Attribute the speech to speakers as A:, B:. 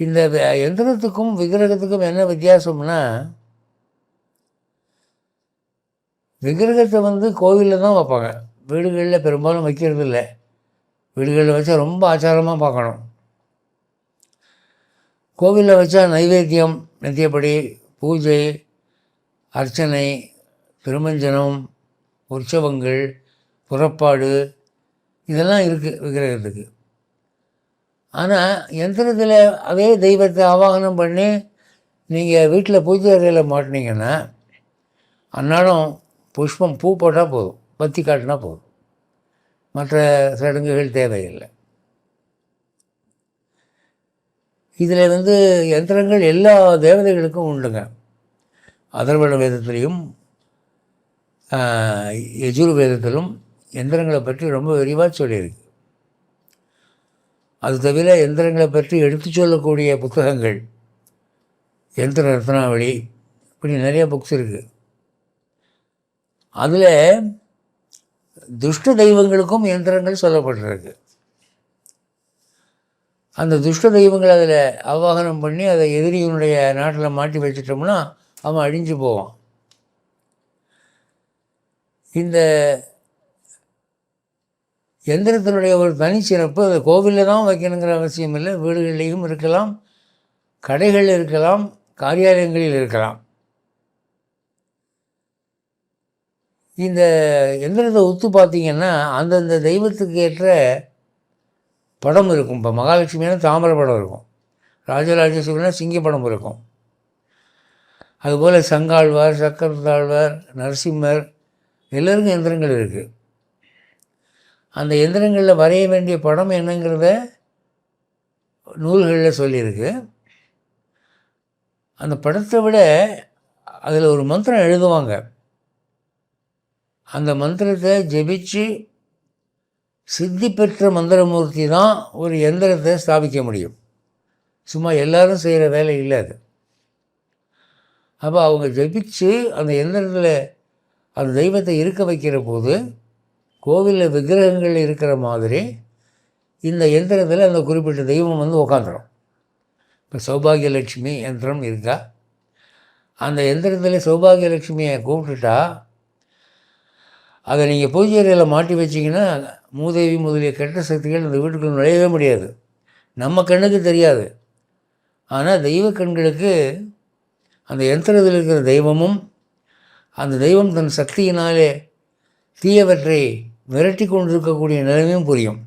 A: இந்த எந்திரத்துக்கும் விக்கிரகத்துக்கும் என்ன வித்தியாசம்னா, விக்கிரகத்தை கோவிலில் தான் வைப்பாங்க, வீடுகளில் பெரும்பாலும் வைக்கிறது இல்லை. வீடுகளில் வச்சா ரொம்ப ஆச்சாரமாக பார்க்கணும். கோவிலில் வச்சா நைவேத்தியம், நித்தியப்படி பூஜை, அர்ச்சனை, திருமஞ்சனம், உற்சவங்கள், புறப்பாடு இதெல்லாம் இருக்குது விக்கிரகத்துக்கு. ஆனால் யந்திரத்தில் அதே தெய்வத்தை ஆவாகனம் பண்ணி நீங்கள் வீட்டில் பூஜை அறையில் மாட்டினீங்கன்னா, அன்னாடம் புஷ்பம் பூ போட்டால் போதும், பத்தி காட்டினா போதும், மற்ற சடங்குகள் தேவையில்லை. இதில் யந்திரங்கள் எல்லா தேவதைகளுக்கும் உண்டுங்க. அதர்வண வேதத்திலையும் யஜுர் வேதத்திலும் எந்திரங்களை பற்றி ரொம்ப விரிவாக சொல்லியிருக்கு. அது தவிர எந்திரங்களை பற்றி எடுத்து சொல்லக்கூடிய புத்தகங்கள், யந்திர ரத்னாவளி, இப்படி நிறைய புக்ஸ் இருக்குது. அதில் துஷ்ட தெய்வங்களுக்கும் யந்திரங்கள் சொல்லப்பட்டிருக்கு. அந்த துஷ்ட தெய்வங்களை அதில் ஆவாகனம் பண்ணி அதை எதிரியினுடைய நாட்டில் மாட்டி வச்சிட்டோம்னா அவன் அழிஞ்சு போவான். இந்த எந்திரத்தினுடைய ஒரு தனிச்சிறப்பு, அதை கோவிலில் தான் வைக்கணுங்கிற அவசியம் இல்லை. வீடுகளிலையும் இருக்கலாம், கடைகளில் இருக்கலாம், காரியாலயங்களில் இருக்கலாம். இந்த எந்திரத்தை உத்து பார்த்திங்கன்னா அந்தந்த தெய்வத்துக்கு ஏற்ற படம் இருக்கும். இப்போ மகாலட்சுமியான தாமரை படம் இருக்கும், ராஜராஜேஸ்வரனா சிங்க படம் இருக்கும். அதுபோல் சங்காழ்வார், சக்கரத்தாழ்வார், நரசிம்மர் எல்லோருக்கும் எந்திரங்கள் இருக்குது. அந்த எந்திரங்களில் வரைய வேண்டிய படம் என்னங்கிறத நூல்களில் சொல்லியிருக்கு. அந்த படத்தை விட அதில் ஒரு மந்திரம் எழுதுவாங்க. அந்த மந்திரத்தை ஜெபிச்சு சித்தி பெற்ற மந்திரமூர்த்தி தான் ஒரு எந்திரத்தை ஸ்தாபிக்க முடியும். சும்மா எல்லோரும் செய்கிற வேலை இல்லை அது. அப்போ அவங்க ஜெபிச்சு அந்த எந்திரத்தில் அந்த தெய்வத்தை இருக்க வைக்கிற போது கோவிலில் விக்கிரகங்கள் இருக்கிற மாதிரி இந்த யந்திரத்தில் அந்த குறிப்பிட்ட தெய்வம் உக்காந்துடும். இப்போ சௌபாகியலட்சுமி யந்திரம் இருக்கா, அந்த யந்திரத்தில் சௌபாகியலட்சுமியை கூப்பிட்டுட்டா அதை நீங்கள் பூஜை அறையில் மாட்டி வச்சிங்கன்னா மூதேவி முதலிய கெட்ட சக்திகள் அந்த வீட்டுக்குள்ள நுழையவே முடியாது. நம்ம கண்ணுக்கு தெரியாது, ஆனால் தெய்வ கண்களுக்கு அந்த யந்திரத்தில் இருக்கிற தெய்வமும் அந்த தெய்வம் தன் சக்தியினாலே தீயவற்றை விரட்டி கொண்டிருக்கக்கூடிய நிலைமையும் புரியும்.